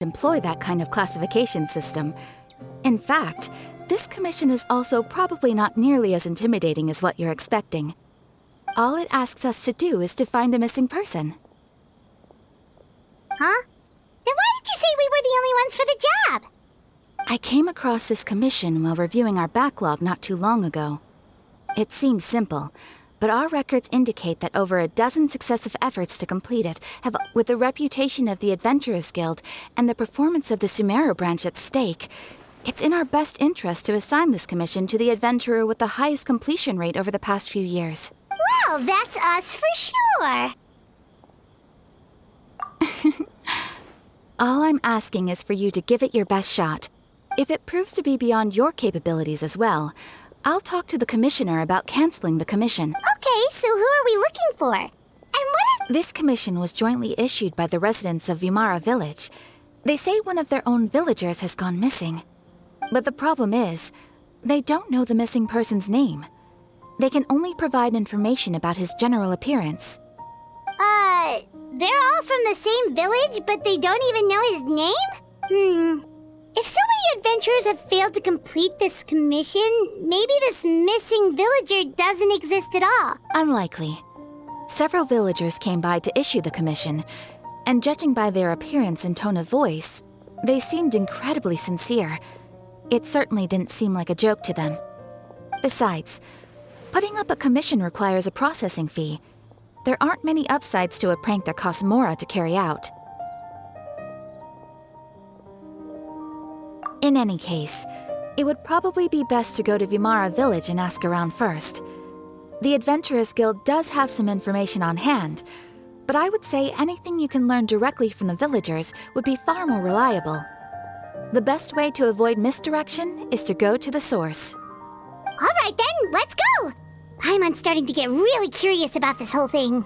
employ that kind of classification system. In fact, this commission is also probably not nearly as intimidating as what you're expecting. All it asks us to do is to find a missing person. Huh? Then why did you say we were the only ones for the job? I came across this commission while reviewing our backlog not too long ago. It seems simple, but our records indicate that over a dozen successive efforts to complete it have, with the reputation of the Adventurers Guild and the performance of the Sumeru branch at stake, it's in our best interest to assign this commission to the adventurer with the highest completion rate over the past few years. Well, that's us for sure. All I'm asking is for you to give it your best shot. If it proves to be beyond your capabilities as well, I'll talk to the commissioner about canceling the commission. Okay, so who are we looking for? And what is... This commission was jointly issued by the residents of Vimara Village. They say one of their own villagers has gone missing. But the problem is, they don't know the missing person's name. They can only provide information about his general appearance. They're all from the same village, but they don't even know his name? If so many adventurers have failed to complete this commission, maybe this missing villager doesn't exist at all. Unlikely. Several villagers came by to issue the commission, and judging by their appearance and tone of voice, they seemed incredibly sincere. It certainly didn't seem like a joke to them. Besides, putting up a commission requires a processing fee. There aren't many upsides to a prank that costs Mora to carry out. In any case, it would probably be best to go to Vimara Village and ask around first. The Adventurers Guild does have some information on hand, but I would say anything you can learn directly from the villagers would be far more reliable. The best way to avoid misdirection is to go to the source. All right then, let's go! I'm starting to get really curious about this whole thing.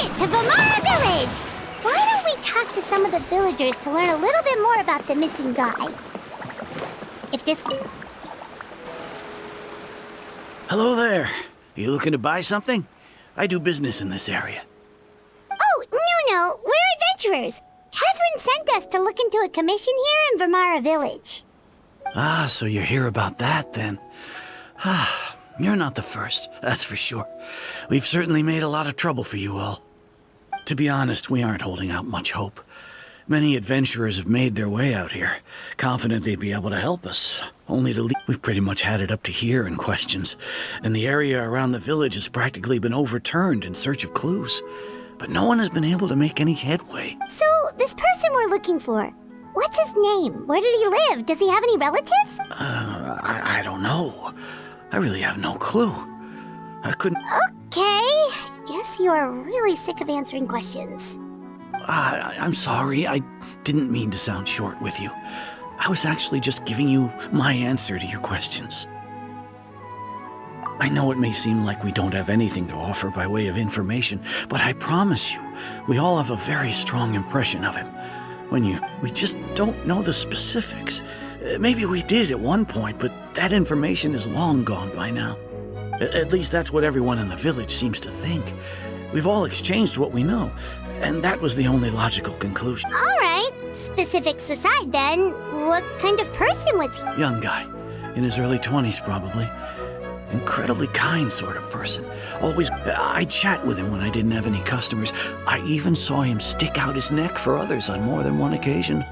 To Vimara Village! Why don't we talk to some of the villagers to learn a little bit more about the missing guy? If this... Hello there. You looking to buy something? I do business in this area. Oh, no, we're adventurers. Catherine sent us to look into a commission here in Vimara Village. Ah, so you're here about that then. Ah, you're not the first, that's for sure. We've certainly made a lot of trouble for you all. To be honest, we aren't holding out much hope. Many adventurers have made their way out here, confident they'd be able to help us, only to leave. We've pretty much had it up to here in questions, and the area around the village has practically been overturned in search of clues. But no one has been able to make any headway. So, this person we're looking for, what's his name? Where did he live? Does he have any relatives? I don't know. I really have no clue. I couldn't... Okay, guess you are really sick of answering questions. I'm sorry, I didn't mean to sound short with you. I was actually just giving you my answer to your questions. I know it may seem like we don't have anything to offer by way of information, but I promise you, we all have a very strong impression of him. We just don't know the specifics. Maybe we did at one point, but that information is long gone by now. At least that's what everyone in the village seems to think. We've all exchanged what we know, and that was the only logical conclusion. All right, specifics aside then, what kind of person was he? Young guy, in his early 20s probably. Incredibly kind sort of person. I'd chat with him when I didn't have any customers. I even saw him stick out his neck for others on more than one occasion.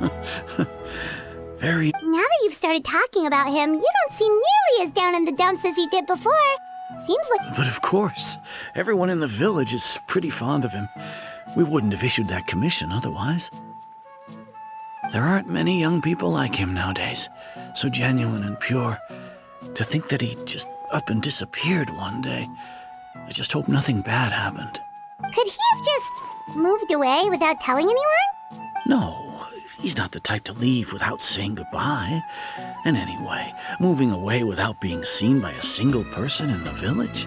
Very... Now that you've started talking about him, you don't seem nearly as down in the dumps as you did before. Seems like... But of course, everyone in the village is pretty fond of him. We wouldn't have issued that commission otherwise. There aren't many young people like him nowadays, so genuine and pure. To think that he just up and disappeared one day. I just hope nothing bad happened. Could he have just moved away without telling anyone? No, He's not the type to leave without saying goodbye. And anyway, moving away without being seen by a single person in the village?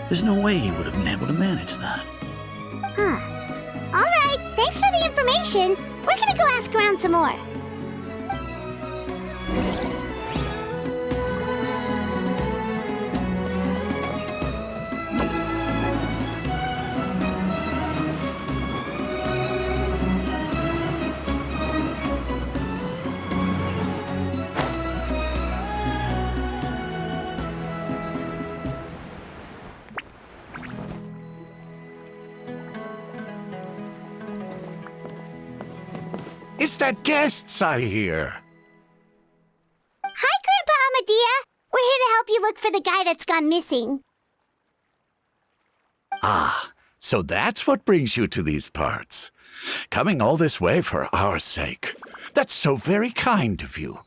There's no way he would have been able to manage that. Huh. Alright, thanks for the information. We're gonna go ask around some more. Is that guests I hear? Hi, Grandpa Amadea. We're here to help you look for the guy that's gone missing. Ah, so that's what brings you to these parts. Coming all this way for our sake. That's so very kind of you.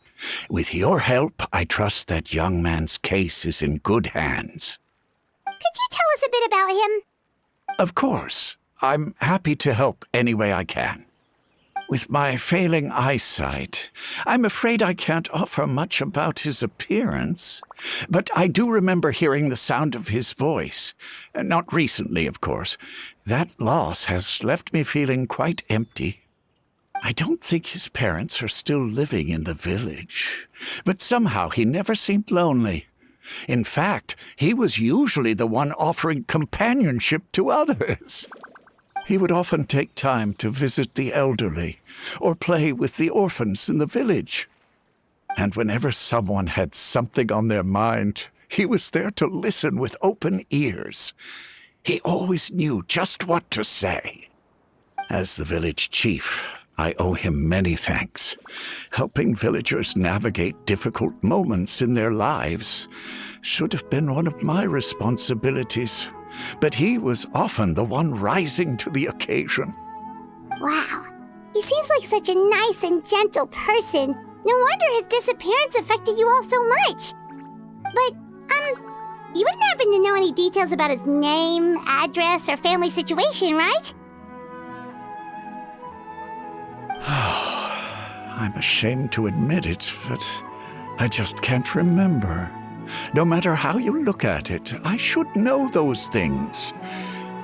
With your help, I trust that young man's case is in good hands. Could you tell us a bit about him? Of course. I'm happy to help any way I can. With my failing eyesight, I'm afraid I can't offer much about his appearance. But I do remember hearing the sound of his voice. Not recently, of course. That loss has left me feeling quite empty. I don't think his parents are still living in the village. But somehow he never seemed lonely. In fact, he was usually the one offering companionship to others. He would often take time to visit the elderly or play with the orphans in the village. And whenever someone had something on their mind, he was there to listen with open ears. He always knew just what to say. As the village chief, I owe him many thanks. Helping villagers navigate difficult moments in their lives should have been one of my responsibilities. But he was often the one rising to the occasion. Wow. He seems like such a nice and gentle person. No wonder his disappearance affected you all so much. But, you wouldn't happen to know any details about his name, address, or family situation, right? I'm ashamed to admit it, but I just can't remember. No matter how you look at it, I should know those things.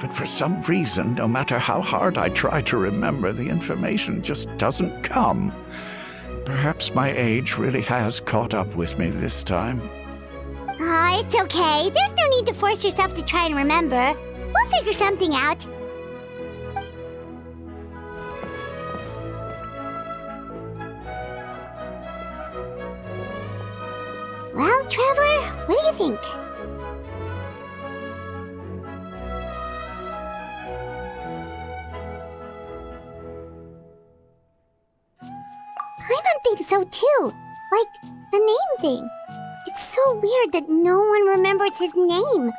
But for some reason, no matter how hard I try to remember, the information just doesn't come. Perhaps my age really has caught up with me this time. It's okay. There's no need to force yourself to try and remember. We'll figure something out. Well, Traveler, what do you think? Paimon thinks so too. Like, the name thing. It's so weird that no one remembers his name.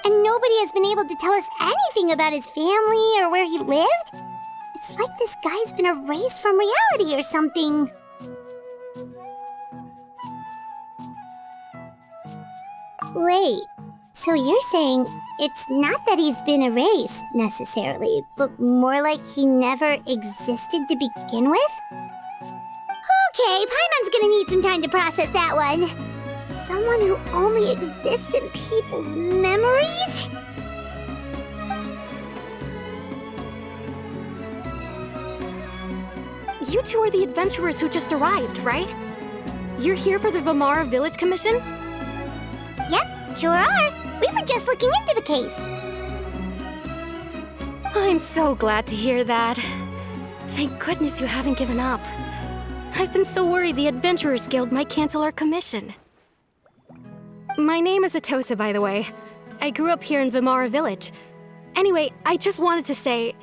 And nobody has been able to tell us anything about his family or where he lived. It's like this guy's been erased from reality or something. Wait, so you're saying it's not that he's been erased, necessarily, but more like he never existed to begin with? Okay, Paimon's gonna need some time to process that one. Someone who only exists in people's memories? You two are the adventurers who just arrived, right? You're here for the Vamara Village Commission? Yep, sure are. We were just looking into the case. I'm so glad to hear that. Thank goodness you haven't given up. I've been so worried the Adventurers Guild might cancel our commission. My name is Atosa, by the way. I grew up here in Vamara Village. Anyway, I just wanted to say,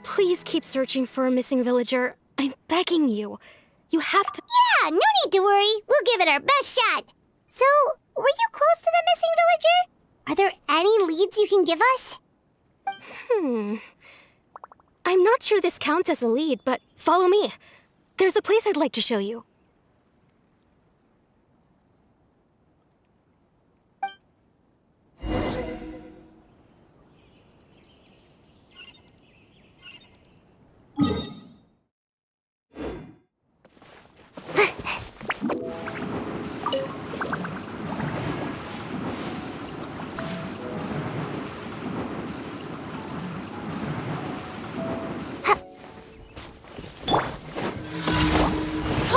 please keep searching for a missing villager. I'm begging you. You have to— Yeah, no need to worry. We'll give it our best shot. So, were you close to the missing villager? Are there any leads you can give us? I'm not sure this counts as a lead, but follow me. There's a place I'd like to show you.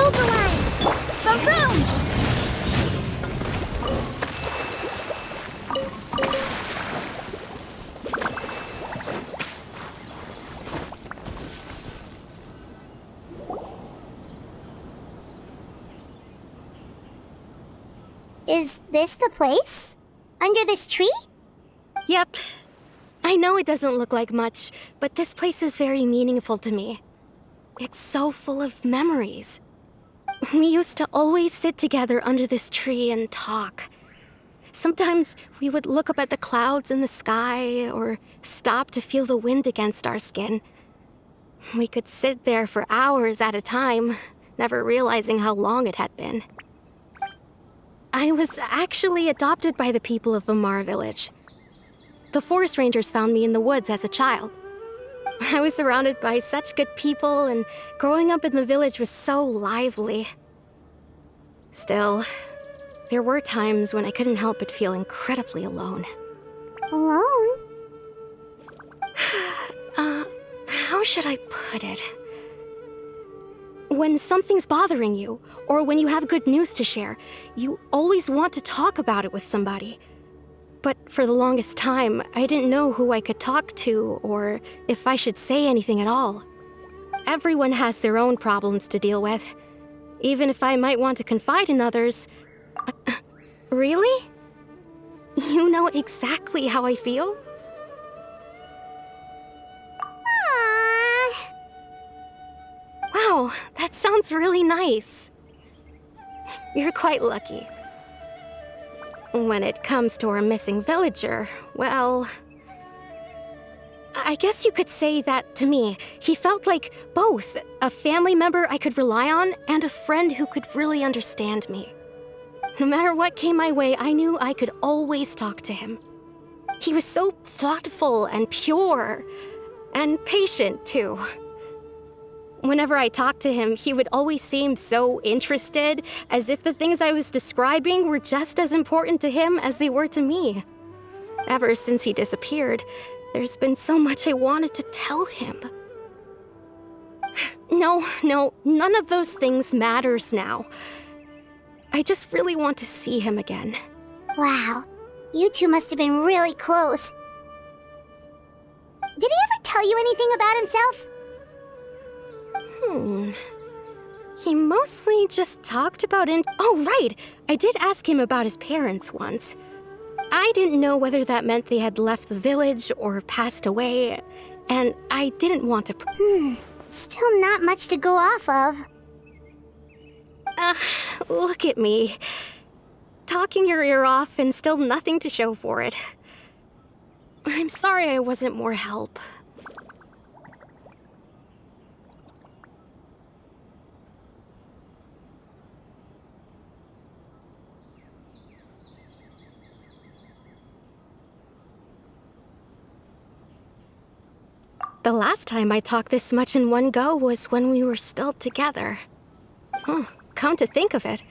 Opaline! Baboom! Is this the place? Under this tree? Yep. I know it doesn't look like much, but this place is very meaningful to me. It's so full of memories. We used to always sit together under this tree and talk. Sometimes we would look up at the clouds in the sky or stop to feel the wind against our skin. We could sit there for hours at a time, never realizing how long it had been. I was actually adopted by the people of Vamara village. The forest rangers found me in the woods as a child. I was surrounded by such good people, and growing up in the village was so lively. Still, there were times when I couldn't help but feel incredibly alone. Alone? How should I put it? When something's bothering you, or when you have good news to share, you always want to talk about it with somebody. But for the longest time, I didn't know who I could talk to, or if I should say anything at all. Everyone has their own problems to deal with. Even if I might want to confide in others... Really? You know exactly how I feel? Aww. Wow, that sounds really nice. You're quite lucky. When it comes to our missing villager, well... I guess you could say that to me. He felt like both a family member I could rely on and a friend who could really understand me. No matter what came my way, I knew I could always talk to him. He was so thoughtful and pure, and patient too. Whenever I talked to him, he would always seem so interested, as if the things I was describing were just as important to him as they were to me. Ever since he disappeared, there's been so much I wanted to tell him. No, none of those things matters now. I just really want to see him again. Wow. You two must have been really close. Did he ever tell you anything about himself? He mostly just talked about it. Oh, right! I did ask him about his parents once. I didn't know whether that meant they had left the village or passed away, and I didn't want to... Still not much to go off of. Look at me. Talking your ear off and still nothing to show for it. I'm sorry I wasn't more help. The last time I talked this much in one go was when we were still together. Come to think of it,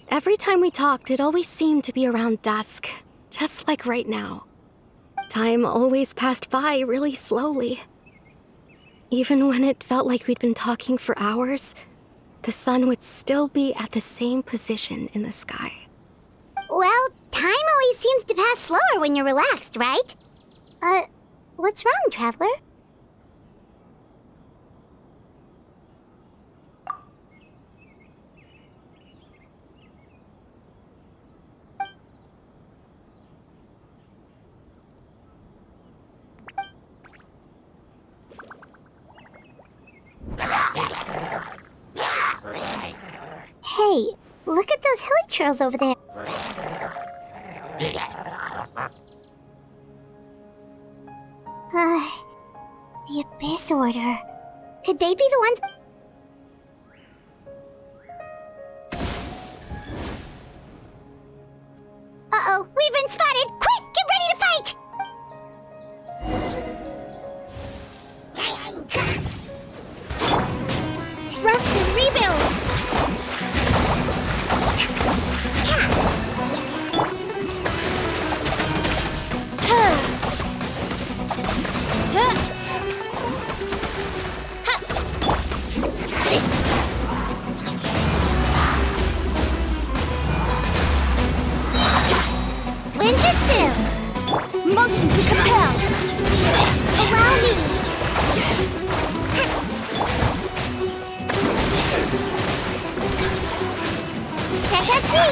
every time we talked, it always seemed to be around dusk, just like right now. Time always passed by really slowly. Even when it felt like we'd been talking for hours, the sun would still be at the same position in the sky. Well, time always seems to pass slower when you're relaxed, right? What's wrong, Traveler? Hey, look at those hilly trails over there. The Abyss Order. Could they be the ones... Uh-oh, we've been spotted! Quick, get ready to fight! Thrust and rebuild! Can't catch me!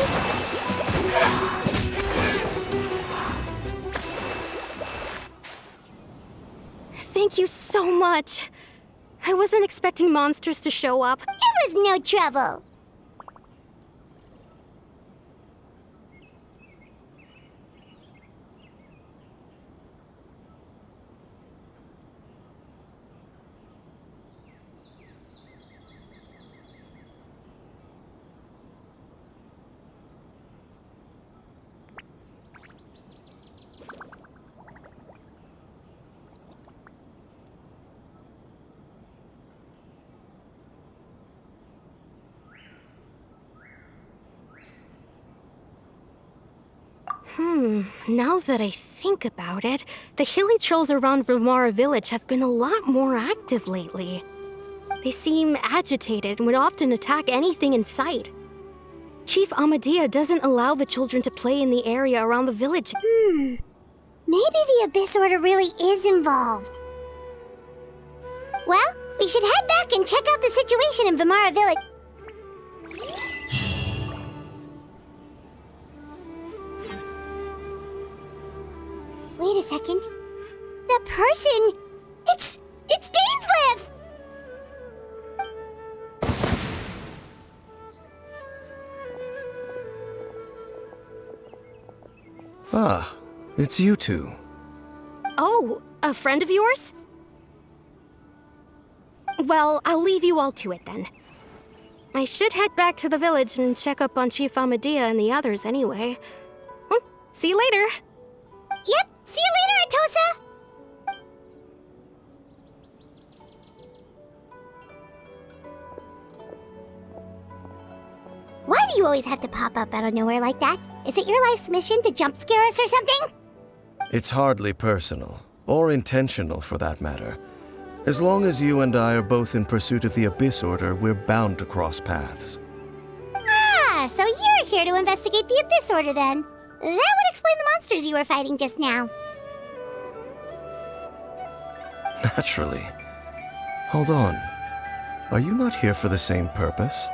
Thank you so much. I wasn't expecting monsters to show up. It was no trouble. Now that I think about it, the hilly trolls around Vimara village have been a lot more active lately. They seem agitated and would often attack anything in sight. Chief Amadea doesn't allow the children to play in the area around the village. Maybe the Abyss Order really is involved. Well, we should head back and check out the situation in Vimara village. Wait a second. That person... It's Dainsleif! Ah, it's you two. Oh, a friend of yours? Well, I'll leave you all to it then. I should head back to the village and check up on Chief Amadea and the others anyway. Well, see you later. Yep, see you later, Atosa! Why do you always have to pop up out of nowhere like that? Is it your life's mission to jump scare us or something? It's hardly personal, or intentional for that matter. As long as you and I are both in pursuit of the Abyss Order, we're bound to cross paths. Ah, so you're here to investigate the Abyss Order then. That would explain the monsters you were fighting just now. Naturally. Hold on. Are you not here for the same purpose?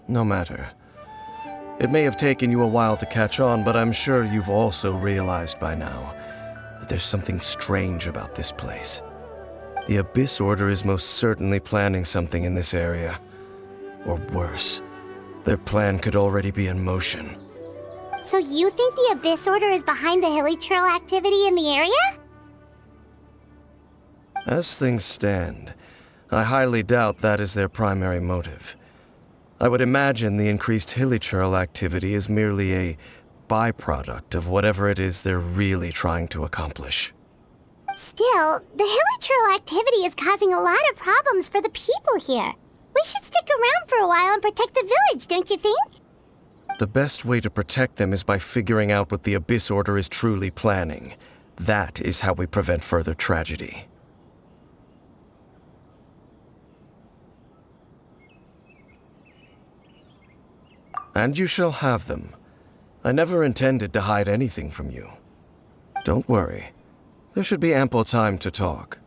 No matter. It may have taken you a while to catch on, but I'm sure you've also realized by now that there's something strange about this place. The Abyss Order is most certainly planning something in this area. Or worse, their plan could already be in motion. So you think the Abyss Order is behind the hilly trail activity in the area? As things stand, I highly doubt that is their primary motive. I would imagine the increased hilichurl activity is merely a byproduct of whatever it is they're really trying to accomplish. Still, the hilichurl activity is causing a lot of problems for the people here. We should stick around for a while and protect the village, don't you think? The best way to protect them is by figuring out what the Abyss Order is truly planning. That is how we prevent further tragedy. And you shall have them. I never intended to hide anything from you. Don't worry. There should be ample time to talk.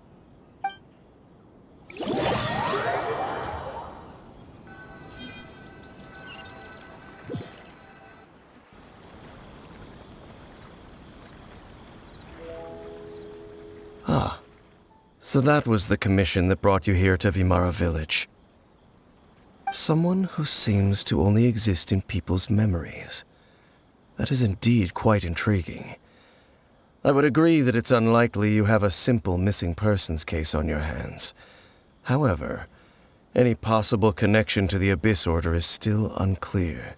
Ah, so that was the commission that brought you here to Vimara village. Someone who seems to only exist in people's memories. That is indeed quite intriguing. I would agree that it's unlikely you have a simple missing persons case on your hands. However, any possible connection to the Abyss Order is still unclear.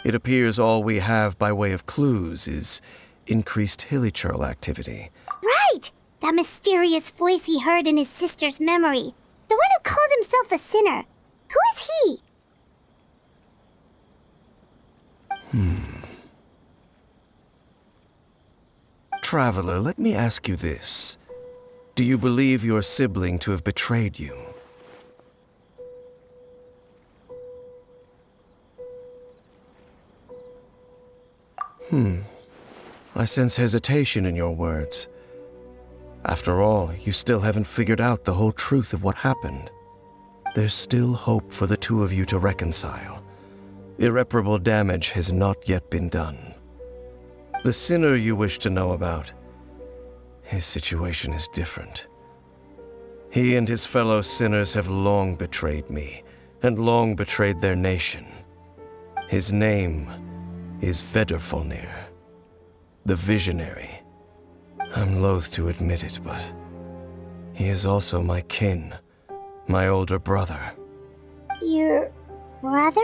It appears all we have by way of clues is increased hilichurl activity. Right! That mysterious voice he heard in his sister's memory. The one who called himself a sinner. Who is he? Traveler, let me ask you this. Do you believe your sibling to have betrayed you? I sense hesitation in your words. After all, you still haven't figured out the whole truth of what happened. there's still hope for the two of you to reconcile. Irreparable damage has not yet been done. The sinner you wish to know about, his situation is different. He and his fellow sinners have long betrayed me, and long betrayed their nation. His name is Vedrfolnir, the Visionary. I'm loath to admit it, but he is also my kin, my older brother. Your brother?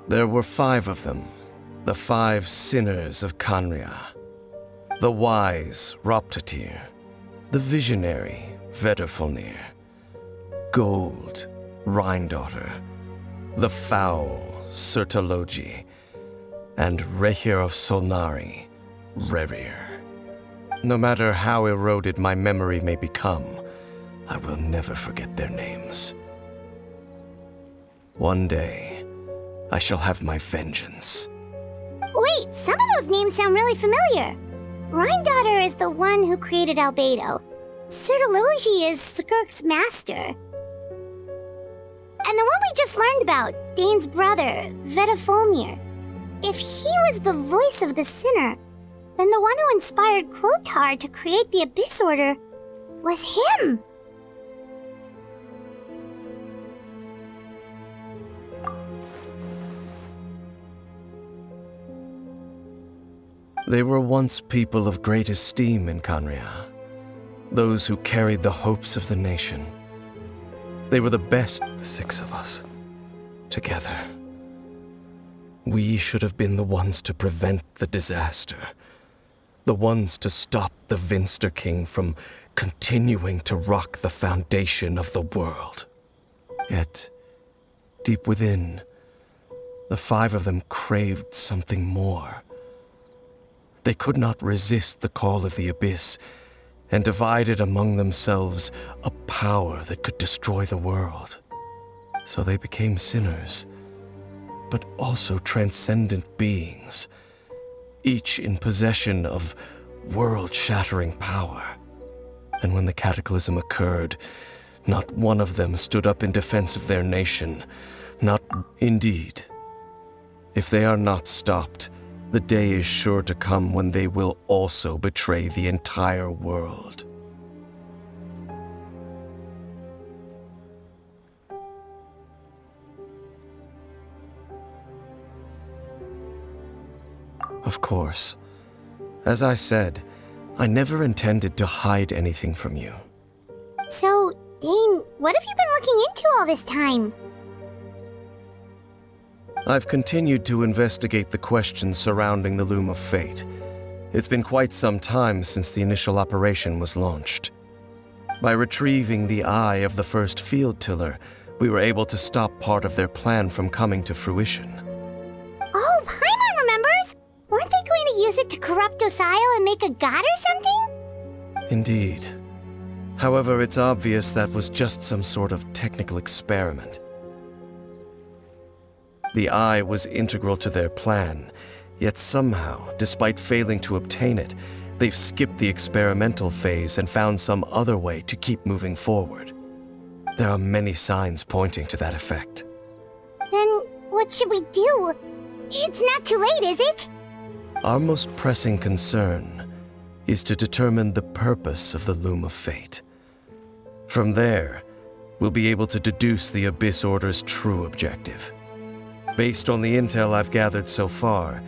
There were 5 of them, the 5 sinners of Khaenri'ah. The wise Roptatyr, the visionary Vedrfolnir, Gold Rhindaughter, the foul Sertologi, and Rehir of Solnari, Rerir. No matter how eroded my memory may become, I will never forget their names. One day, I shall have my vengeance. Wait, some of those names sound really familiar. Rhindaughter is the one who created Albedo. Sertologi is Skirk's master. And the one we just learned about, Dane's brother, Vedrfolnir. If he was the voice of the sinner, then the one who inspired Clothar to create the Abyss Order was him. They were once people of great esteem in Khaenri'ah, those who carried the hopes of the nation. They were the best 6 of us, together. We should have been the ones to prevent the disaster, the ones to stop the Vinster King from continuing to rock the foundation of the world. Yet, deep within, the 5 of them craved something more. They could not resist the call of the Abyss, and divided among themselves a power that could destroy the world. So they became sinners, but also transcendent beings, each in possession of world-shattering power. And when the cataclysm occurred, not one of them stood up in defense of their nation. Not indeed. If they are not stopped, the day is sure to come when they will also betray the entire world. Of course. As I said, I never intended to hide anything from you. So, Dane, what have you been looking into all this time? I've continued to investigate the questions surrounding the Loom of Fate. It's been quite some time since the initial operation was launched. By retrieving the eye of the first field tiller, we were able to stop part of their plan from coming to fruition. Oh, Paimon remembers! Weren't they going to use it to corrupt Docile and make a god or something? Indeed. However, it's obvious that was just some sort of technical experiment. The eye was integral to their plan, yet somehow, despite failing to obtain it, they've skipped the experimental phase and found some other way to keep moving forward. There are many signs pointing to that effect. Then, what should we do? It's not too late, is it? Our most pressing concern is to determine the purpose of the Loom of Fate. From there, we'll be able to deduce the Abyss Order's true objective. Based on the intel I've gathered so far,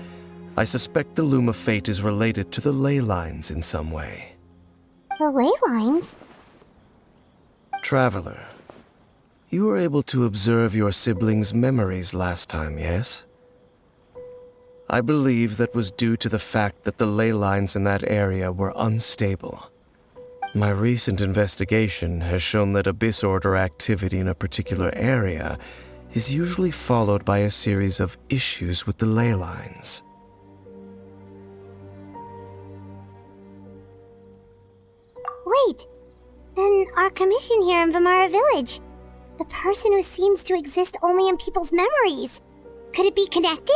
I suspect the Loom of Fate is related to the ley lines in some way. The ley lines? Traveler, you were able to observe your siblings' memories last time, yes? I believe that was due to the fact that the ley lines in that area were unstable. My recent investigation has shown that Abyss Order activity in a particular area is usually followed by a series of issues with the ley lines. Wait, then our commission here in Vimara Village, the person who seems to exist only in people's memories, could it be connected?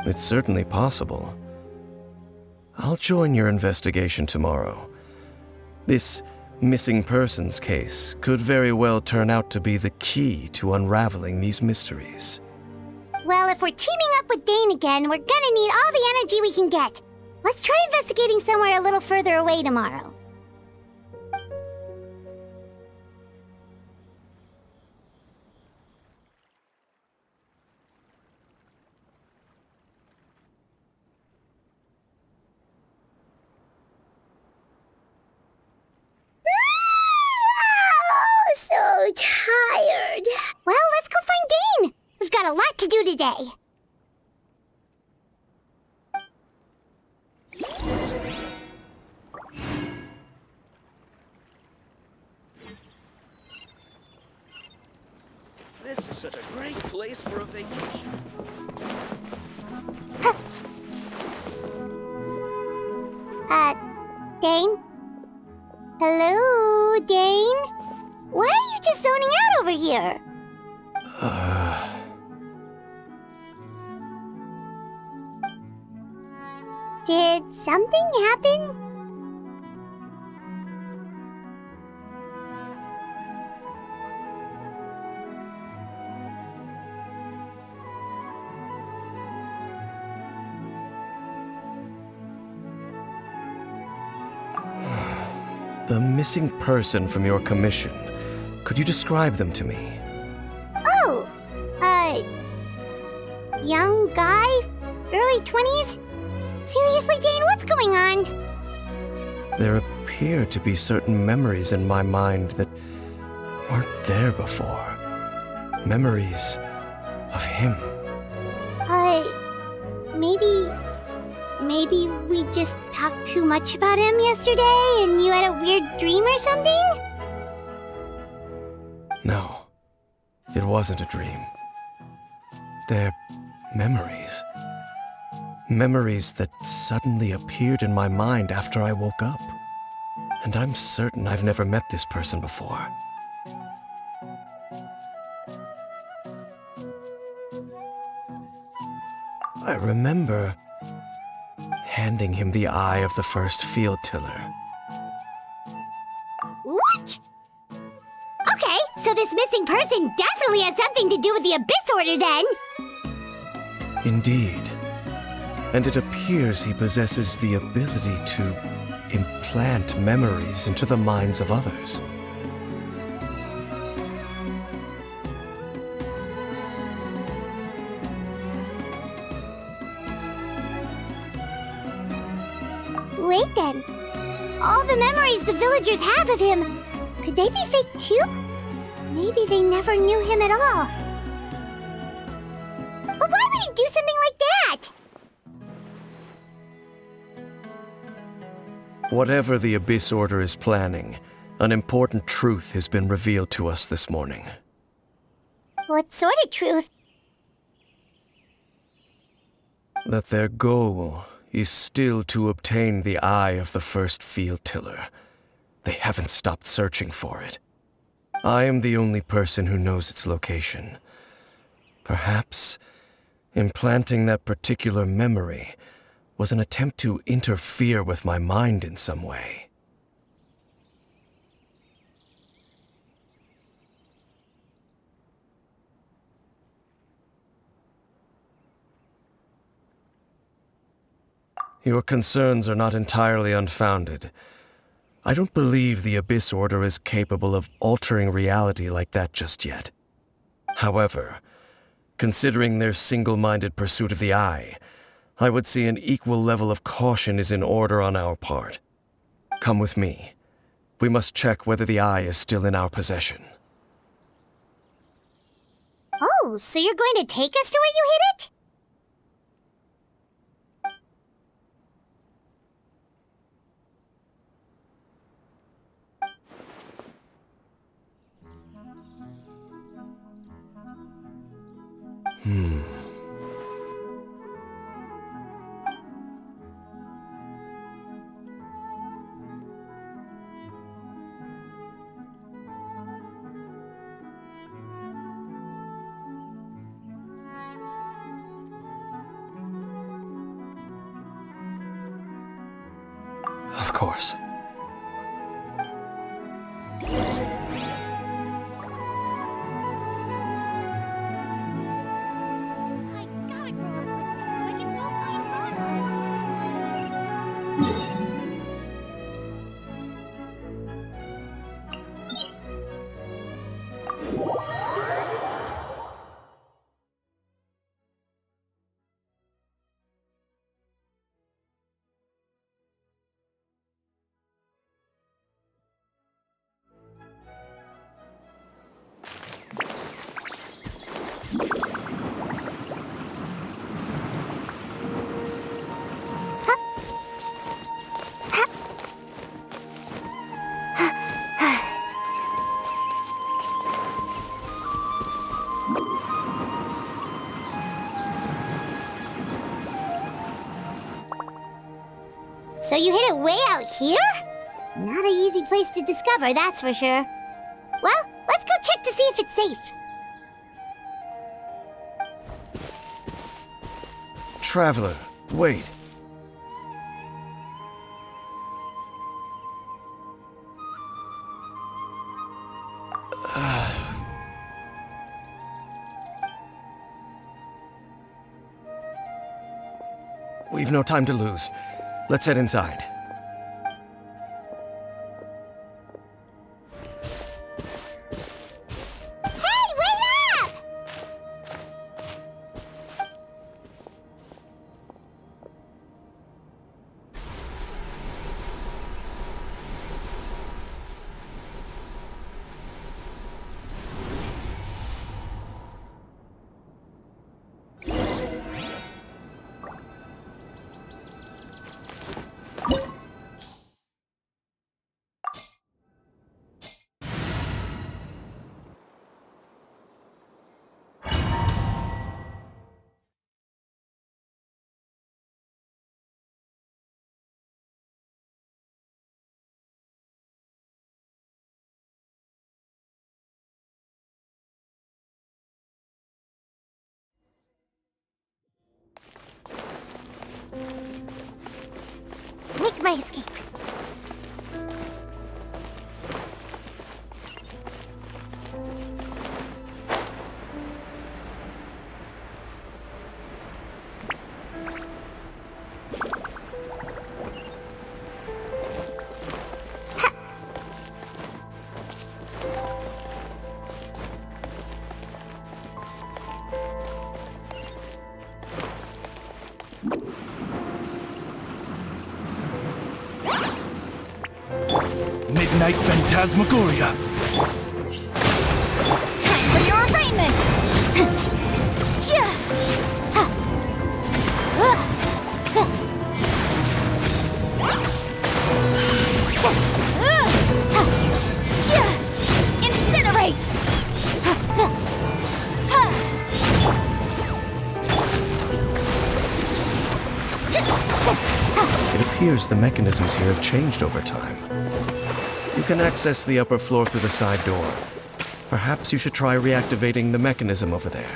It's certainly possible. I'll join your investigation tomorrow. This missing persons case could very well turn out to be the key to unraveling these mysteries. Well, if we're teaming up with Dane again, we're gonna need all the energy we can get. Let's try investigating somewhere a little further away tomorrow. Oh, so tired. Well, let's go find Dane. We've got a lot to do today. This is such a great place for a vacation. Dane? Hello, Dane? Why are you just zoning out over here? Did something happen? The missing person from your commission. Could you describe them to me? Oh, young guy? Early 20s? Seriously, Dane, what's going on? There appear to be certain memories in my mind that weren't there before. Memories of him. Maybe we just talked too much about him yesterday and you had a weird dream or something? No, it wasn't a dream. They're memories. Memories that suddenly appeared in my mind after I woke up. And I'm certain I've never met this person before. I remember handing him the eye of the first field tiller. What? Okay, so this missing person definitely has something to do with the Abyss Order then! Indeed. And it appears he possesses the ability to implant memories into the minds of others. Wait then. All the memories the villagers have of him, could they be fake too? Maybe they never knew him at all. But why would he do something like that? Whatever the Abyss Order is planning, an important truth has been revealed to us this morning. What sort of truth? That their goal is still to obtain the eye of the first field tiller. They haven't stopped searching for it. I am the only person who knows its location. Perhaps implanting that particular memory was an attempt to interfere with my mind in some way. Your concerns are not entirely unfounded. I don't believe the Abyss Order is capable of altering reality like that just yet. However, considering their single-minded pursuit of the Eye, I would say an equal level of caution is in order on our part. Come with me. We must check whether the Eye is still in our possession. Oh, so you're going to take us to where you hid it? course. I gotta grow up quickly so I can go find Lana. So you hid it way out here? Not an easy place to discover, that's for sure. Well, let's go check to see if it's safe. Traveler, wait. We've no time to lose. Let's head inside. Hey, wait up! Make my escape. Midnight Phantasmagoria. Time for your arraignment! Incinerate! It appears the mechanisms here have changed over time. You can access the upper floor through the side door. Perhaps you should try reactivating the mechanism over there.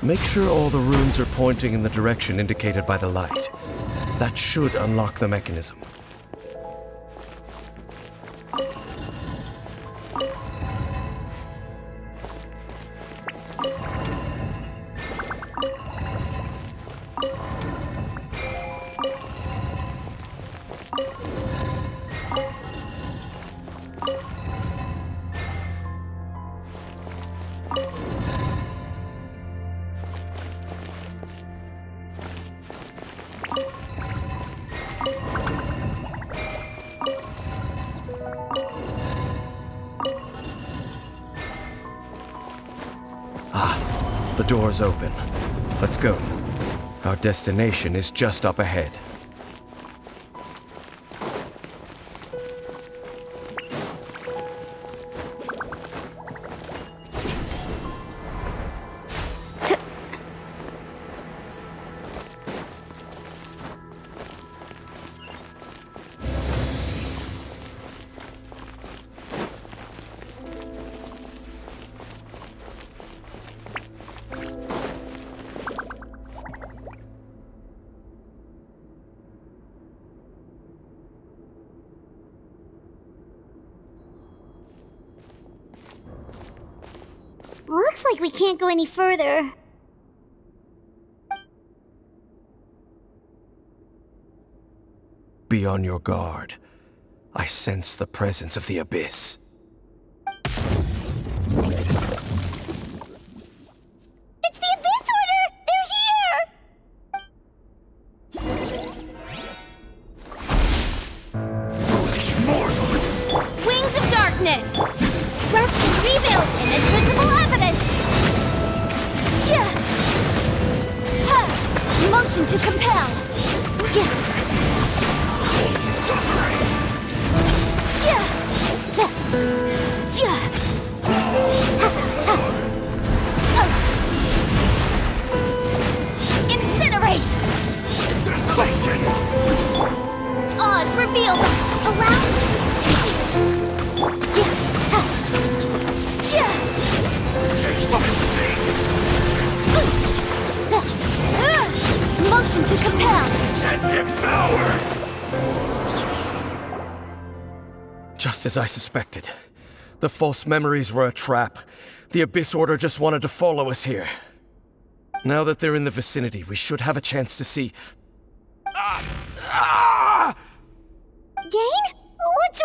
Make sure all the runes are pointing in the direction indicated by the light. That should unlock the mechanism. The door's open. Let's go. Our destination is just up ahead. Looks like we can't go any further. Be on your guard. I sense the presence of the abyss. It's the Abyss Order! They're here! Foolish mortal! Wings of darkness! Rest and rebuild in invisible evidence! Motion to compel! Incinerate! Desolation! Oz revealed! Allow... Motion to compel! And devour! Just as I suspected. The false memories were a trap. The Abyss Order just wanted to follow us here. Now that they're in the vicinity, we should have a chance to see... Dane? What's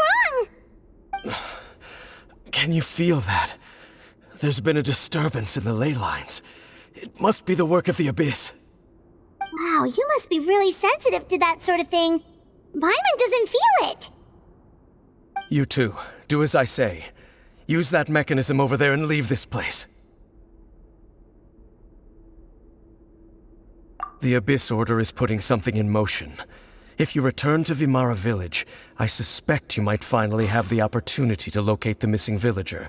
wrong? Can you feel that? There's been a disturbance in the ley lines. It must be the work of the Abyss. Wow, you must be really sensitive to that sort of thing. Paimon doesn't feel it. You too. Do as I say. Use that mechanism over there and leave this place. The Abyss Order is putting something in motion. If you return to Vimara Village, I suspect you might finally have the opportunity to locate the missing villager.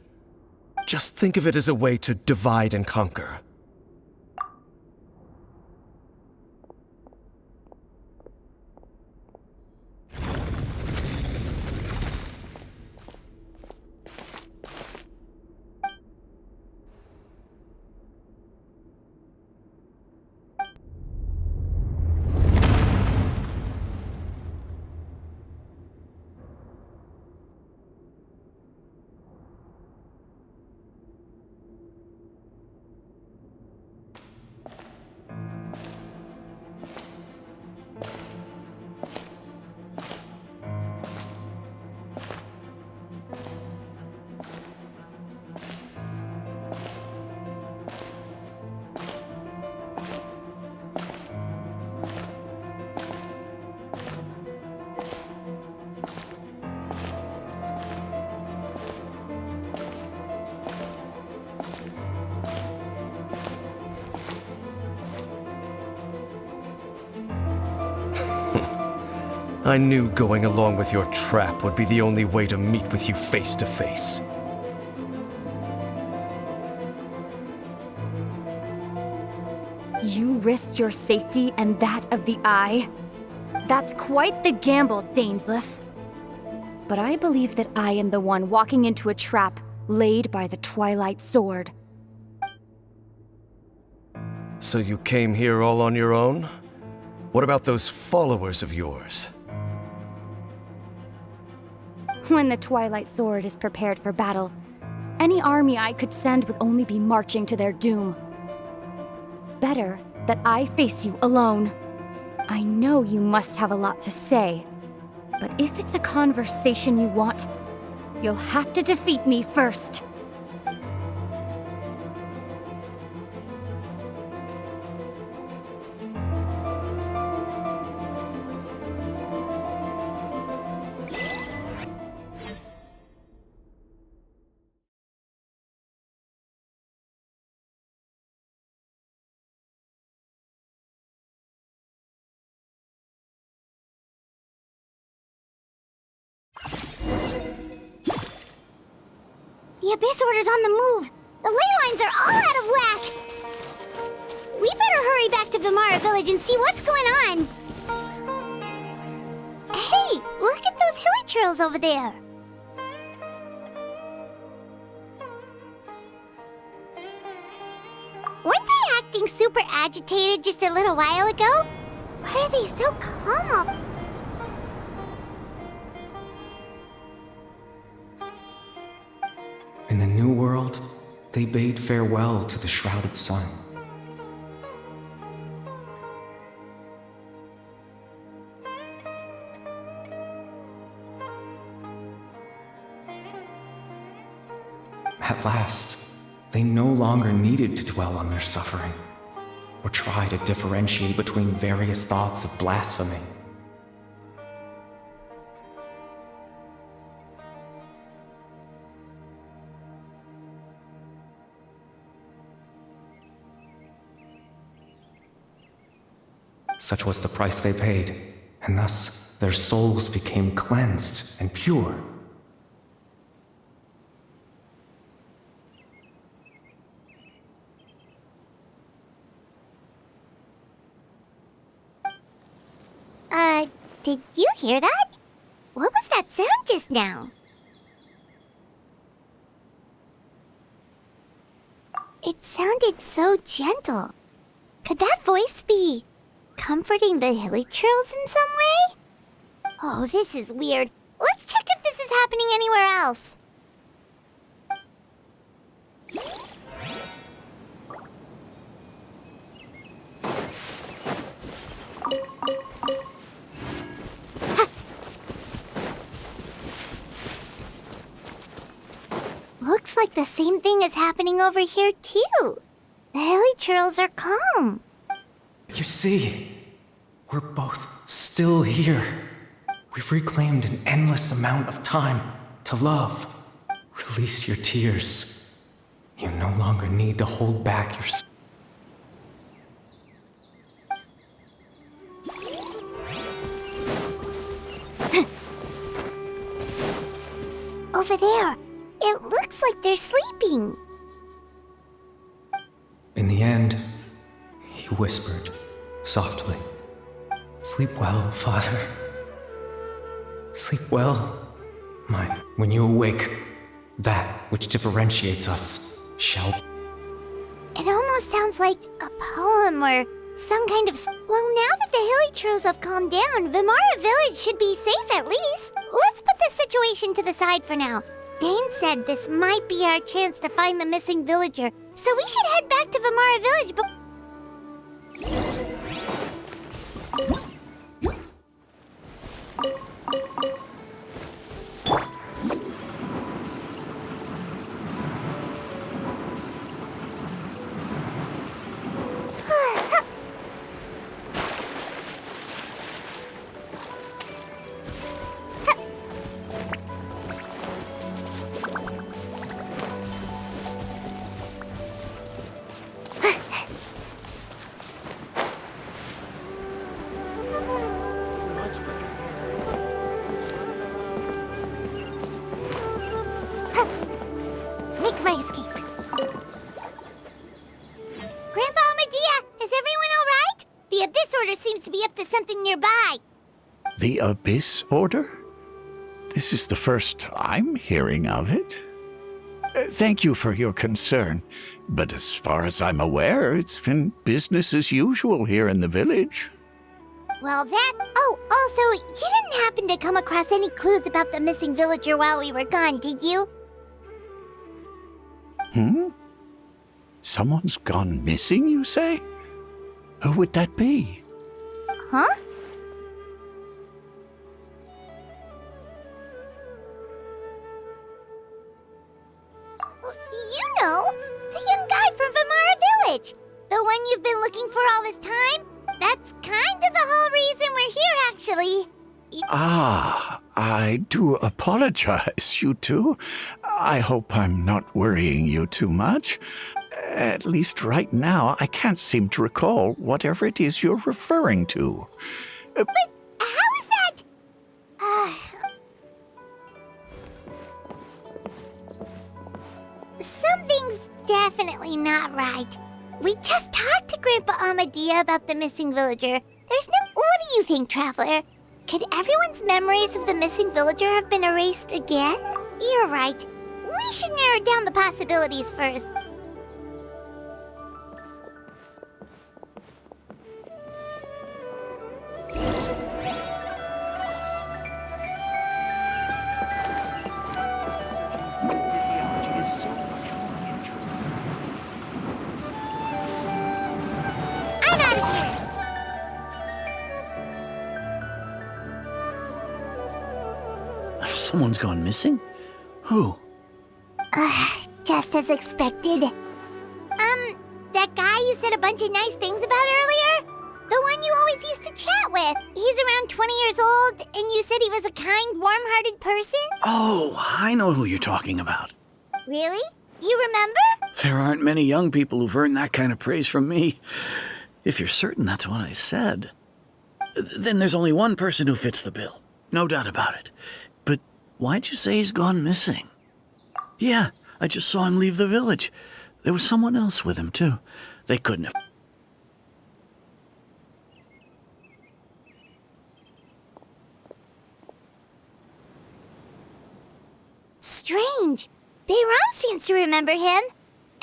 Just think of it as a way to divide and conquer. I knew going along with your trap would be the only way to meet with you face to face. You risked your safety and that of the Eye? That's quite the gamble, Dainsleif. But I believe that I am the one walking into a trap laid by the Twilight Sword. So you came here all on your own? What about those followers of yours? When the Twilight Sword is prepared for battle, any army I could send would only be marching to their doom. Better that I face you alone. I know you must have a lot to say, but if it's a conversation you want, you'll have to defeat me first. The Abyss Order's on the move! The ley lines are all out of whack! We better hurry back to Vimara Village and see what's going on! Hey, look at those hilly trails over there! Weren't they acting super agitated just a little while ago? Why are they so calm up? In the New World, they bade farewell to the shrouded sun. At last, they no longer needed to dwell on their suffering, or try to differentiate between various thoughts of blasphemy. Such was the price they paid, and thus their souls became cleansed and pure. Did you hear that? What was that sound just now? It sounded so gentle. Could that voice be comforting the hilly trails in some way? Oh, this is weird. Let's check if this is happening anywhere else. Looks like the same thing is happening over here, too. The hilly trails are calm. You see, we're both still here. We've reclaimed an endless amount of time to love. Release your tears. You no longer need to hold back your... Over there. It looks like they're sleeping. In the end, he whispered softly, "Sleep well, Father. Sleep well, mine. When you awake, that which differentiates us shall..." It almost sounds like a poem or some kind of... Well, now that the hilly trails have calmed down, Vimara Village should be safe at least. Let's put this situation to the side for now. Dane said this might be our chance to find the missing villager, so we should head back to Vimara Village Make my escape. Grandpa Medea, is everyone all right? The Abyss Order seems to be up to something nearby. The Abyss Order? This is the first I'm hearing of it. Thank you for your concern, but as far as I'm aware, it's been business as usual here in the village. Well, that... Oh, also, you didn't happen to come across any clues about the missing villager while we were gone, did you? Someone's gone missing, you say? Who would that be? Huh? You know, the young guy from Vimara Village. The one you've been looking for all this time. That's kind of the whole reason we're here, actually. Ah, I do apologize, you two. I hope I'm not worrying you too much. At least right now, I can't seem to recall whatever it is you're referring to. But how is that? Something's definitely not right. We just talked to Grandpa Amadea about the missing villager. There's no... What do you think, Traveler? Could everyone's memories of the missing villager have been erased again? You're right. We should narrow down the possibilities first. I'm out of here! Someone's gone missing? Who? Just as expected. That guy you said a bunch of nice things about earlier? The one you always used to chat with. He's around 20 years old, and you said he was a kind, warm-hearted person? Oh, I know who you're talking about. Really? You remember? There aren't many young people who've earned that kind of praise from me. If you're certain that's what I said, then there's only one person who fits the bill. No doubt about it. But why'd you say he's gone missing? Yeah, I just saw him leave the village. There was someone else with him, too. They couldn't have... Strange. Bayram seems to remember him.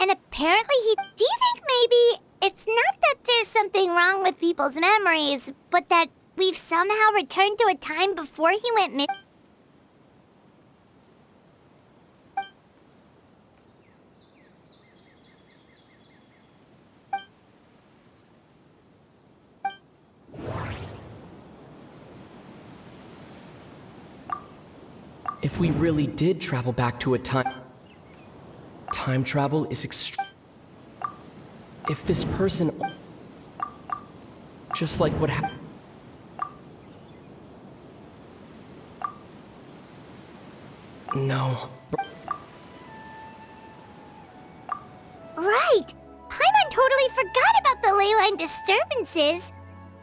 And apparently he... Do you think maybe it's not that there's something wrong with people's memories, but that we've somehow returned to a time before he went missing? If we really did travel back to a time travel is extreme. If this person, just like what happened. No. Right! Paimon totally forgot about the ley line disturbances.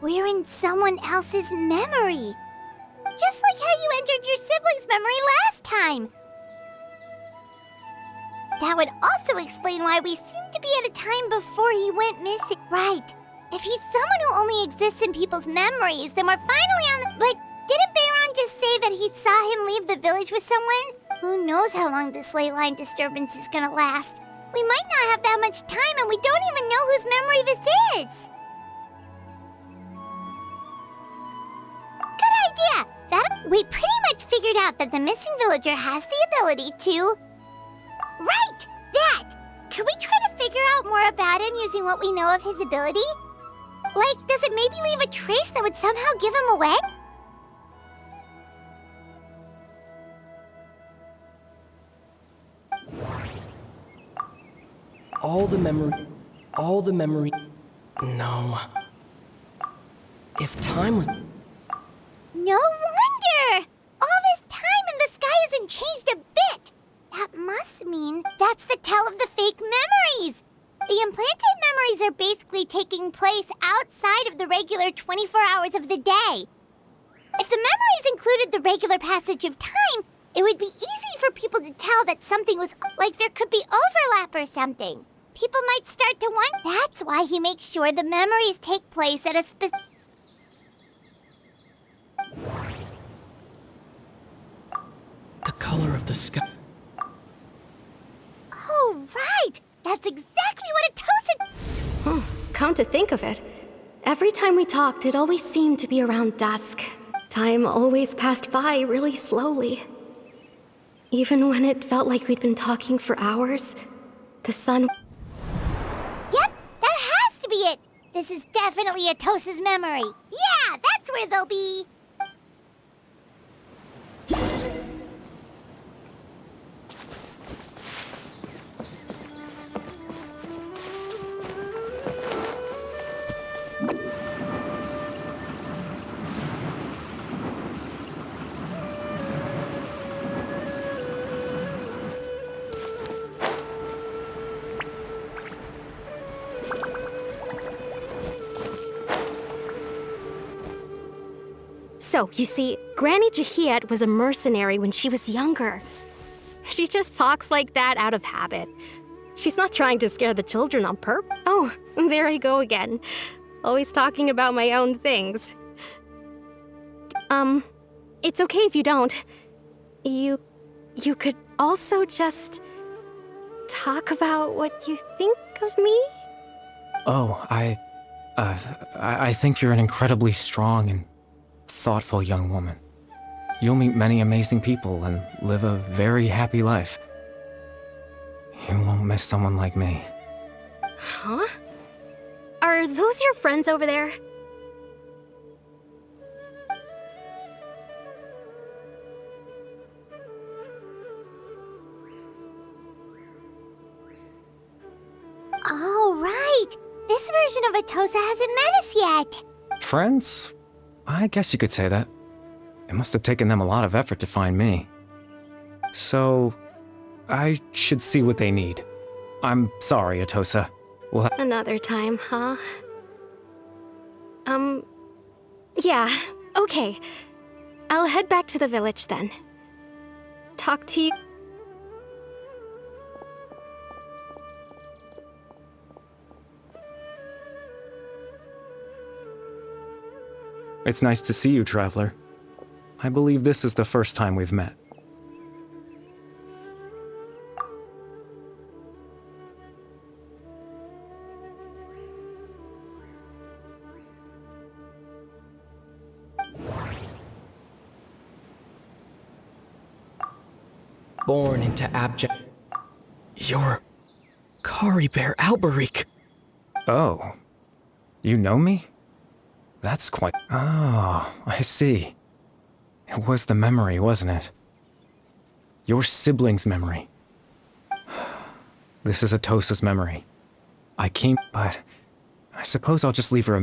We're in someone else's memory. Just like how you entered your sibling's memory last time. That would also explain why we seem to be at a time before he went missing. Right. If he's someone who only exists in people's memories, then we're finally on the... But didn't Bayron just say that he saw him leave the village with someone? Who knows how long this ley line disturbance is gonna last? We might not have that much time, and we don't even know whose memory this is. Good idea! We pretty much figured out that the missing villager has the ability to... Right! That! Could we try to figure out more about him using what we know of his ability? Like, does it maybe leave a trace that would somehow give him away? All the memory. No. If time was... No wonder! All this time and the sky hasn't changed a bit! That must mean that's the tell of the fake memories! The implanted memories are basically taking place outside of the regular 24 hours of the day. If the memories included the regular passage of time, it would be easy for people to tell that something was... like there could be overlap or something. People might start to wonder. That's why he makes sure the memories take place at a specific... The color of the sky. come to think of it, every time we talked, it always seemed to be around dusk. Time always passed by really slowly. Even when it felt like we'd been talking for hours, the sun... Yep, that has to be it! This is definitely Atosa's memory. Yeah, that's where they'll be! So, you see, Granny Jahiet was a mercenary when she was younger. She just talks like that out of habit. She's not trying to scare the children on purpose. Oh, there I go again. Always talking about my own things. It's okay if you don't. You could also just talk about what you think of me? Oh, I think you're an incredibly strong and thoughtful young woman. You'll meet many amazing people and live a very happy life. You won't miss someone like me. Huh? Are those your friends over there? Oh, right! This version of Atosa hasn't met us yet! Friends? I guess you could say that. It must have taken them a lot of effort to find me. So, I should see what they need. I'm sorry, Atosa. Another time, huh? Yeah, okay. I'll head back to the village then. Talk to you... It's nice to see you, Traveler. I believe this is the first time we've met. Born into abject... You're... Kari Bear Alberich. Oh. You know me? That's quite... Oh, I see. It was the memory, wasn't it? Your sibling's memory. This is Atosa's memory. I came, but... I suppose I'll just leave her a...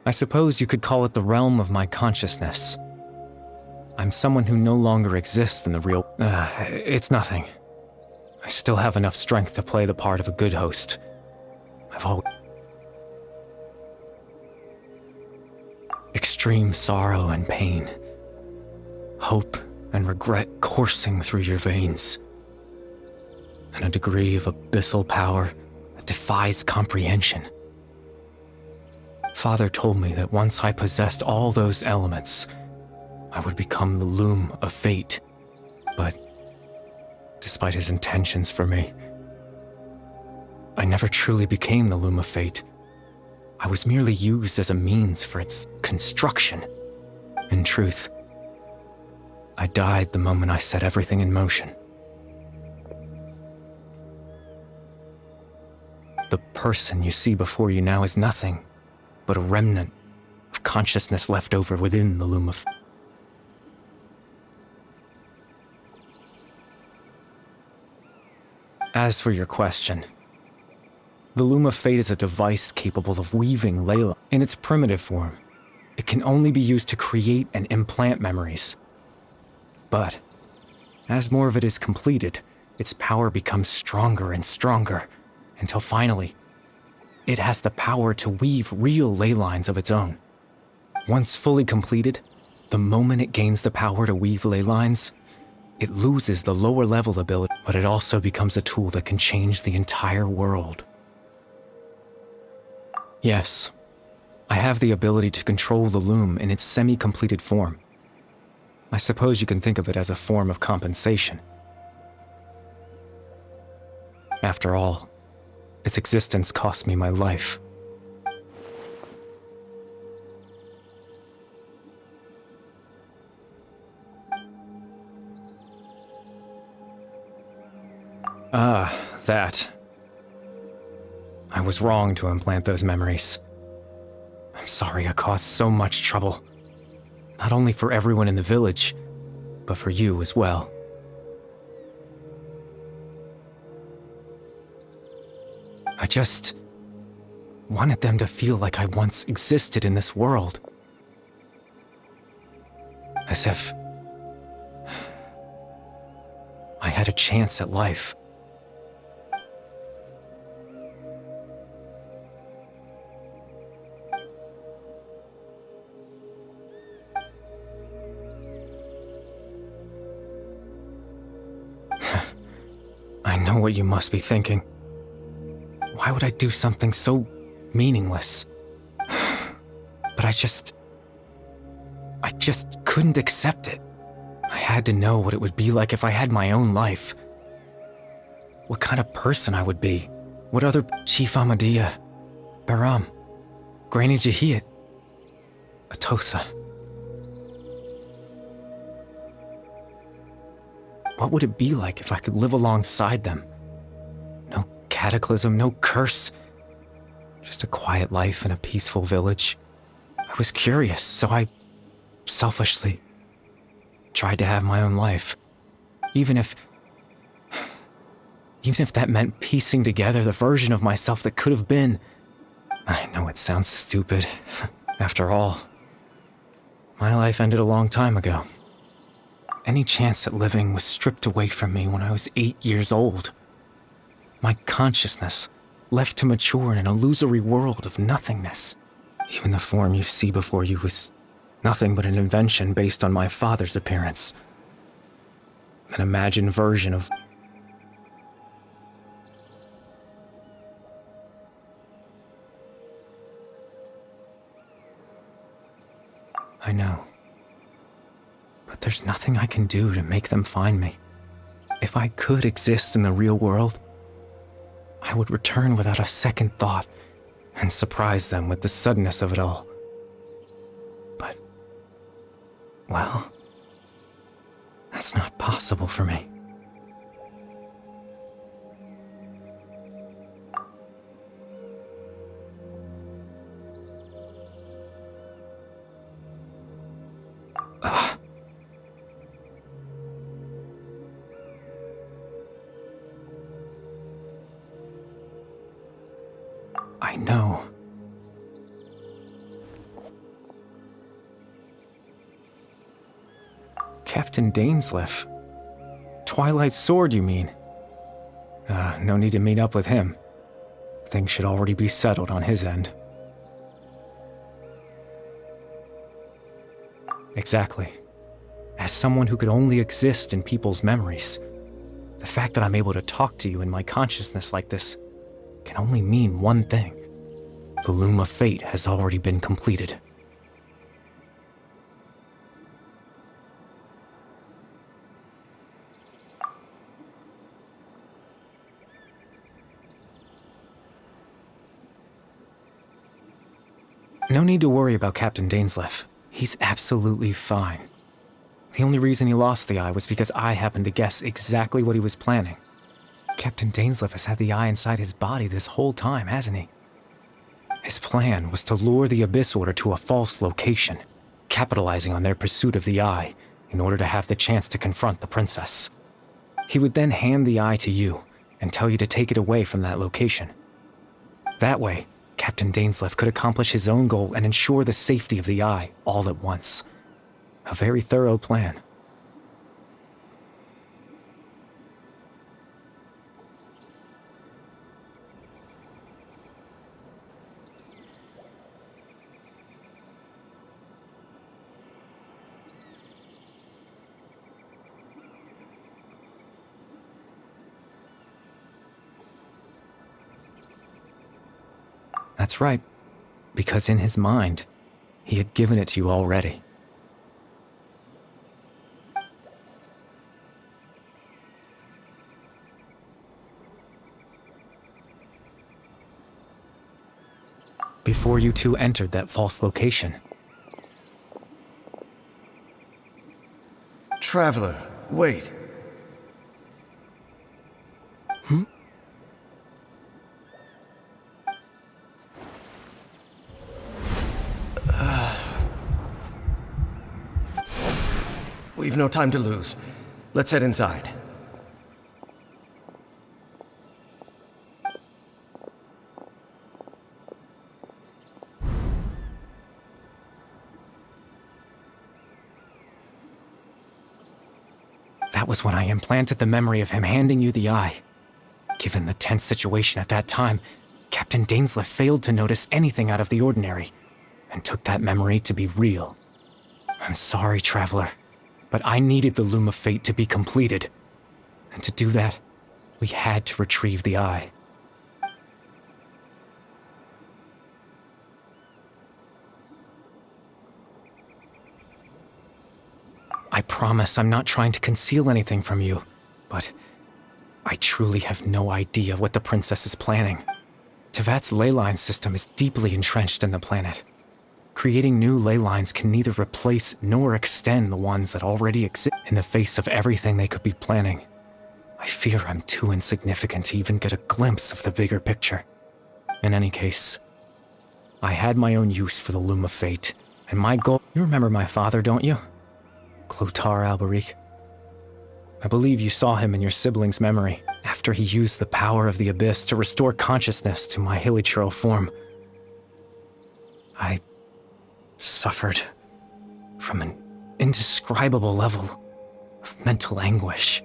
I suppose you could call it the realm of my consciousness. I'm someone who no longer exists in the real... it's nothing. I still have enough strength to play the part of a good host. I've always... Extreme sorrow and pain. Hope and regret coursing through your veins. And a degree of abyssal power that defies comprehension. Father told me that once I possessed all those elements, I would become the loom of fate. But despite his intentions for me. I never truly became the Loom of Fate. I was merely used as a means for its construction. In truth, I died the moment I set everything in motion. The person you see before you now is nothing but a remnant of consciousness left over within the Loom of... As for your question, the Loom of Fate is a device capable of weaving Layla. In its primitive form, it can only be used to create and implant memories. But, as more of it is completed, its power becomes stronger and stronger, until finally, it has the power to weave real ley lines of its own. Once fully completed, the moment it gains the power to weave ley lines, it loses the lower level ability, but it also becomes a tool that can change the entire world. Yes, I have the ability to control the loom in its semi-completed form. I suppose you can think of it as a form of compensation. After all, its existence cost me my life. Ah, that. I was wrong to implant those memories. I'm sorry I caused so much trouble. Not only for everyone in the village, but for you as well. I just wanted them to feel like I once existed in this world. As if I had a chance at life. I know what you must be thinking. Why would I do something so meaningless? But I just couldn't accept it. I had to know what it would be like if I had my own life. What kind of person I would be. What other Chief Ahmadiyya, Baram, Granny Jahiyat, Atosa. What would it be like if I could live alongside them? No cataclysm, no curse. Just a quiet life in a peaceful village. I was curious, so I selfishly tried to have my own life. Even if that meant piecing together the version of myself that could have been. I know it sounds stupid. After all, my life ended a long time ago. Any chance at living was stripped away from me when I was 8 years old. My consciousness left to mature in an illusory world of nothingness. Even the form you see before you was nothing but an invention based on my father's appearance. An imagined version of... I know. But there's nothing I can do to make them find me. If I could exist in the real world, I would return without a second thought and surprise them with the suddenness of it all. But, well, that's not possible for me. I know. Captain Dainsleif. Twilight's sword, you mean? No need to meet up with him. Things should already be settled on his end. Exactly. As someone who could only exist in people's memories, the fact that I'm able to talk to you in my consciousness like this can only mean one thing. The Loom of Fate has already been completed. No need to worry about Captain Dainsleif. He's absolutely fine. The only reason he lost the eye was because I happened to guess exactly what he was planning. Captain Dainsleif has had the eye inside his body this whole time, hasn't he? His plan was to lure the Abyss Order to a false location, capitalizing on their pursuit of the eye in order to have the chance to confront the princess. He would then hand the eye to you and tell you to take it away from that location. That way, Captain Dainsleif could accomplish his own goal and ensure the safety of the eye all at once. A very thorough plan. That's right, because in his mind, he had given it to you already. Before you two entered that false location. Traveler, wait. We've no time to lose. Let's head inside. That was when I implanted the memory of him handing you the eye. Given the tense situation at that time, Captain Dainsleif failed to notice anything out of the ordinary, and took that memory to be real. I'm sorry, Traveler, but I needed the Loom of Fate to be completed. And to do that, we had to retrieve the eye. I promise I'm not trying to conceal anything from you, but I truly have no idea what the princess is planning. Tevat's ley line system is deeply entrenched in the planet. Creating new ley lines can neither replace nor extend the ones that already exist. In the face of everything they could be planning, I fear I'm too insignificant to even get a glimpse of the bigger picture. In any case, I had my own use for the Loom of Fate, and my goal— You remember my father, don't you? Clotar Alberic. I believe you saw him in your sibling's memory, after he used the power of the Abyss to restore consciousness to my hilichurl form. I suffered from an indescribable level of mental anguish.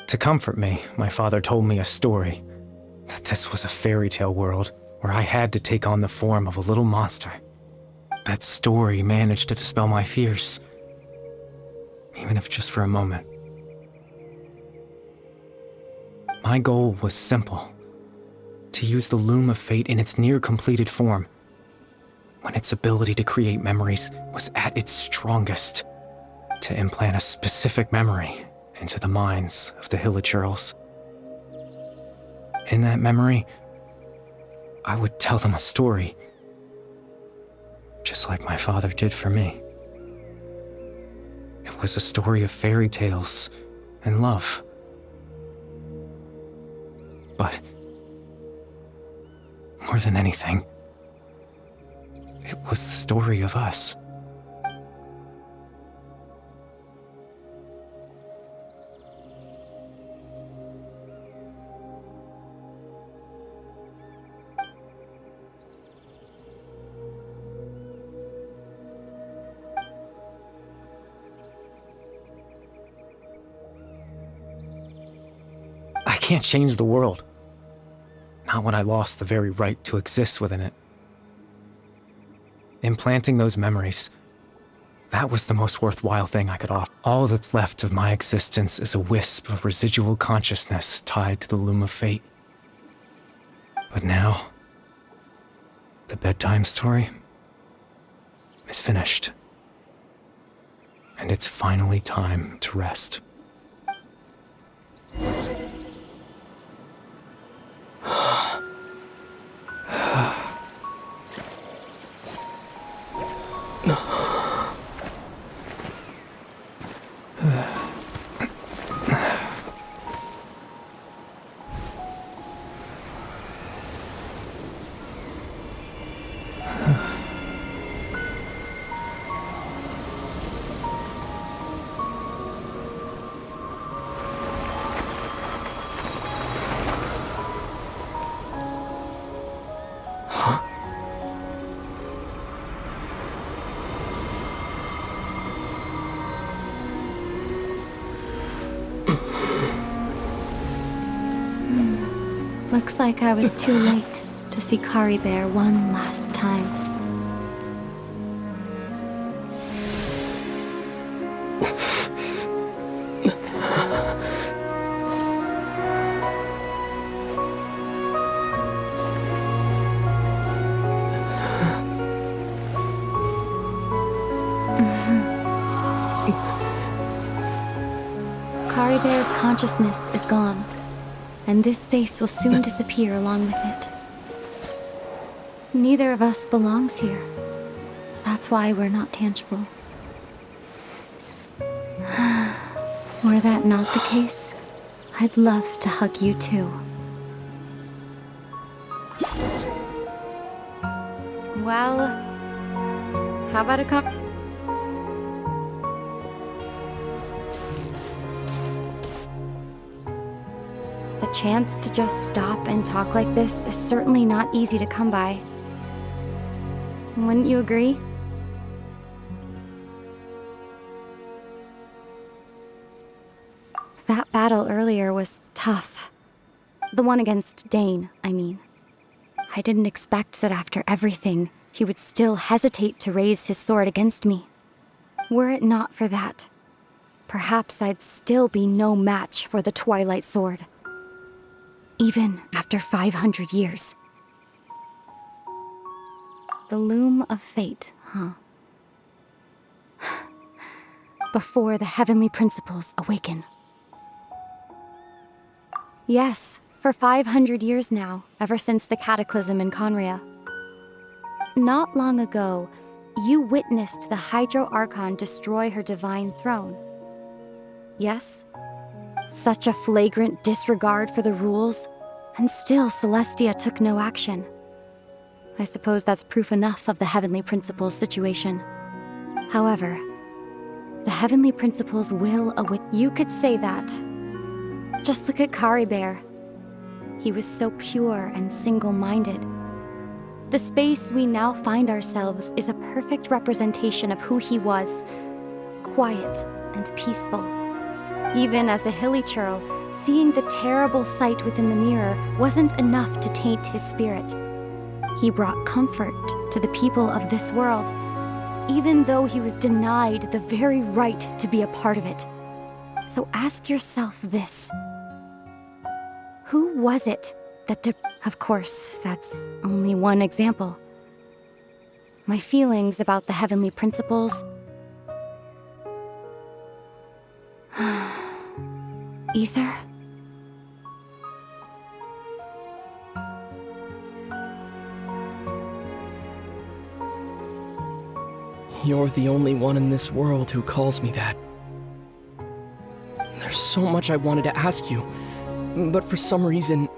To comfort me, my father told me a story, that this was a fairy tale world where I had to take on the form of a little monster. That story managed to dispel my fears, even if just for a moment. My goal was simple: to use the Loom of Fate in its near-completed form, when its ability to create memories was at its strongest, to implant a specific memory into the minds of the hilichurls. In that memory, I would tell them a story, just like my father did for me. It was a story of fairy tales and love. But more than anything, it was the story of us. I can't change the world. Not when I lost the very right to exist within it. Implanting those memories, that was the most worthwhile thing I could offer. All that's left of my existence is a wisp of residual consciousness tied to the Loom of Fate. But now, the bedtime story is finished. And it's finally time to rest. Looks like I was too late to see Kari Bear one last time. Kari Bear's consciousness is gone, and this space will soon disappear along with it. Neither of us belongs here. That's why we're not tangible. Were that not the case, I'd love to hug you too. Well, how about a The chance to just stop and talk like this is certainly not easy to come by. Wouldn't you agree? That battle earlier was tough. The one against Dane, I mean. I didn't expect that after everything, he would still hesitate to raise his sword against me. Were it not for that, perhaps I'd still be no match for the Twilight Sword. Even after 500 years. The loom of fate, huh? Before the heavenly principles awaken. Yes, for 500 years now, ever since the cataclysm in Conria. Not long ago, you witnessed the Hydro Archon destroy her divine throne. Yes? Such a flagrant disregard for the rules, and still Celestia took no action. I suppose that's proof enough of the Heavenly Principles situation. However, the Heavenly Principles will await. You could say that. Just look at Kari Bear. He was so pure and single-minded. The space we now find ourselves is a perfect representation of who he was. Quiet and peaceful. Even as a hilly churl, seeing the terrible sight within the mirror wasn't enough to taint his spirit. He brought comfort to the people of this world, even though he was denied the very right to be a part of it. So ask yourself this. Who was it that Of course, that's only one example. My feelings about the Heavenly Principles... Ether? You're the only one in this world who calls me that. There's so much I wanted to ask you, but for some reason,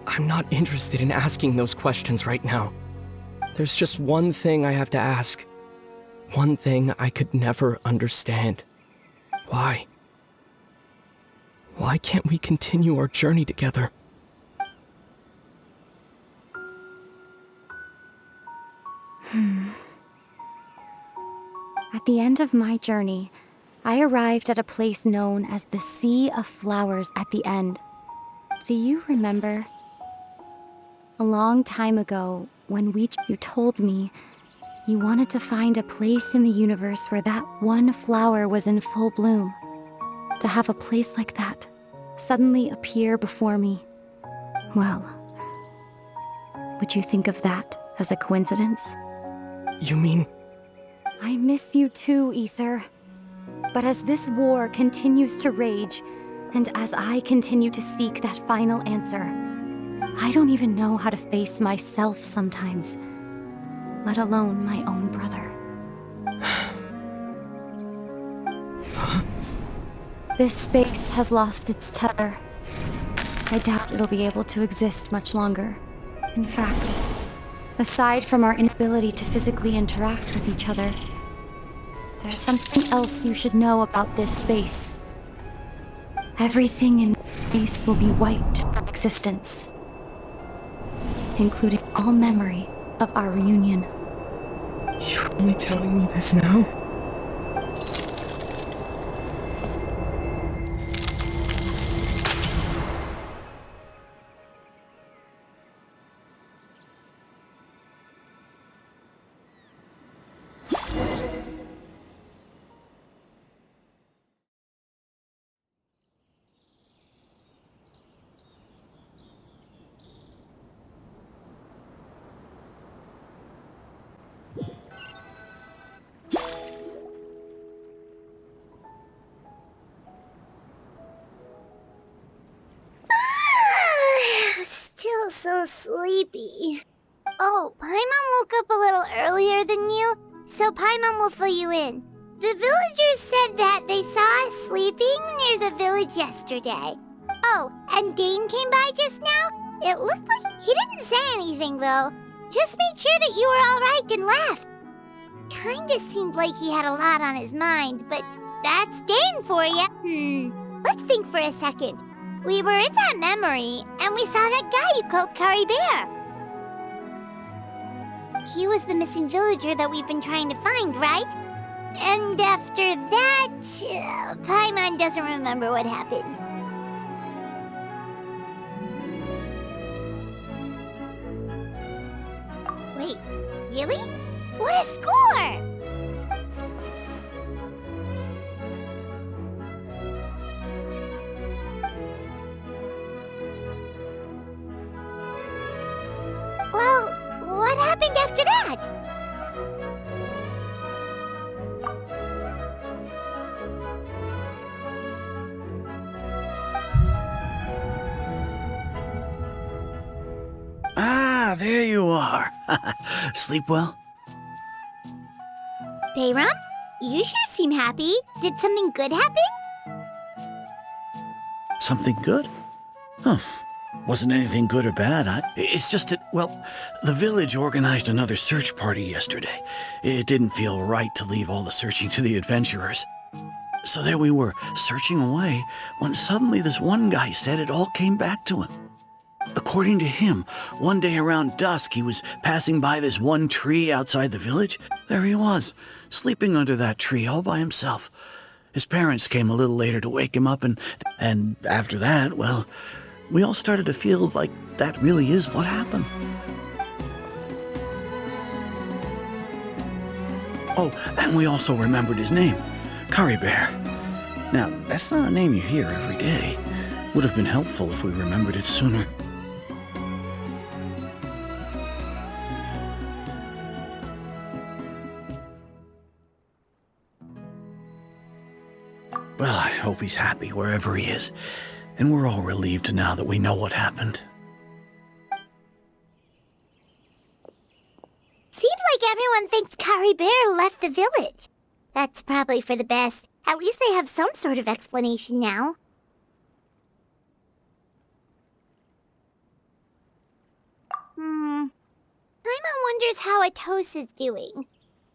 I'm not interested in asking those questions right now. There's just one thing I have to ask. One thing I could never understand. Why? Why can't we continue our journey together? At the end of my journey, I arrived at a place known as the Sea of Flowers at the end. Do you remember? A long time ago, when you told me you wanted to find a place in the universe where that one flower was in full bloom. To have a place like that suddenly appear before me. Well, would you think of that as a coincidence? You mean... I miss you too, Ether. But as this war continues to rage, and as I continue to seek that final answer, I don't even know how to face myself sometimes, let alone my own brother. This space has lost its tether. I doubt it'll be able to exist much longer. In fact, aside from our inability to physically interact with each other, there's something else you should know about this space. Everything in this space will be wiped from existence, including all memory of our reunion. You're only telling me this now? Still so sleepy. Oh, Paimon woke up a little earlier than you, so Paimon will fill you in. The villagers said that they saw us sleeping near the village yesterday. Oh, and Dane came by just now. It looked like he didn't say anything, though. Just made sure that you were alright and left. Kinda seemed like he had a lot on his mind, but that's Dane for you. Let's think for a second. We were in that memory, and we saw that guy you called Kari Bear. He was the missing villager that we've been trying to find, right? And after that, Paimon doesn't remember what happened. Wait, really? What a score! Well, what happened after that? Ah, there you are. Sleep well? Bayram, you sure seem happy. Did something good happen? Something good? Huh. Wasn't anything good or bad. It's just that, well, the village organized another search party yesterday. It didn't feel right to leave all the searching to the adventurers. So there we were, searching away, when suddenly this one guy said it all came back to him. According to him, one day around dusk, he was passing by this one tree outside the village. There he was, sleeping under that tree all by himself. His parents came a little later to wake him up, and after that, well, we all started to feel like that really is what happened. Oh, and we also remembered his name, Kari Bear. Now, that's not a name you hear every day. Would have been helpful if we remembered it sooner. Well, I hope he's happy wherever he is. And we're all relieved now that we know what happened. Seems like everyone thinks Kari Bear left the village. That's probably for the best. At least they have some sort of explanation now. Paimon wonders how Atosa's doing. Maybe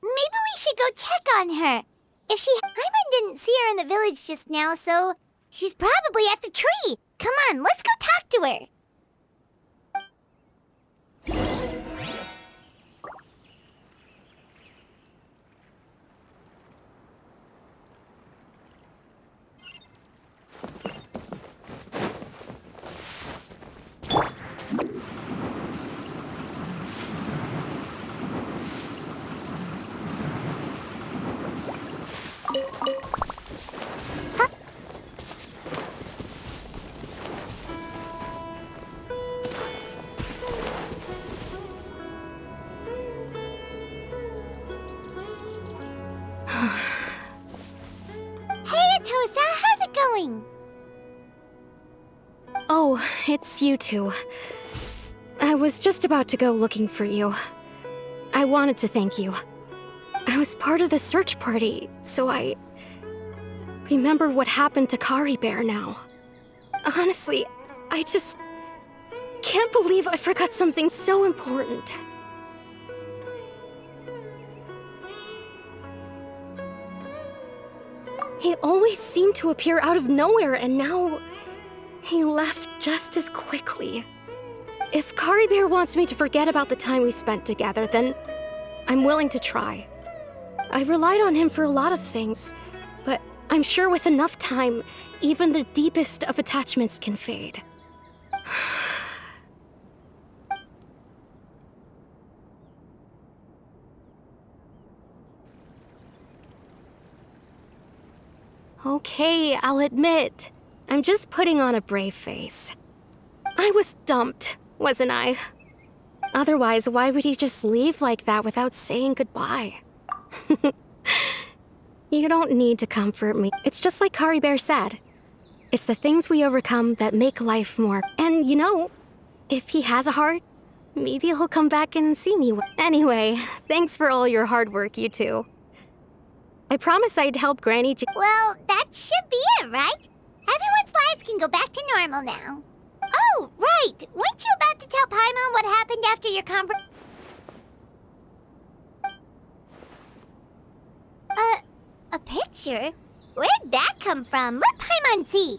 we should go check on her. Paimon didn't see her in the village just now, so she's probably at the tree. Come on, let's go talk to her. Oh, it's you two. I was just about to go looking for you. I wanted to thank you. I was part of the search party, so I remember what happened to Kari Bear now. Honestly, I just can't believe I forgot something so important. He always seemed to appear out of nowhere, and now he left just as quickly. If Kari Bear wants me to forget about the time we spent together, then I'm willing to try. I relied on him for a lot of things, but I'm sure with enough time, even the deepest of attachments can fade. Okay, I'll admit, I'm just putting on a brave face. I was dumped, wasn't I? Otherwise, why would he just leave like that without saying goodbye? You don't need to comfort me. It's just like Kari Bear said. It's the things we overcome that make life more. And you know, if he has a heart, maybe he'll come back and see me. Anyway, thanks for all your hard work, you two. I promised I'd help Granny Well, that should be it, right? Everyone's lives can go back to normal now. Oh, right! Weren't you about to tell Paimon what happened after your a picture? Where'd that come from? Let Paimon see.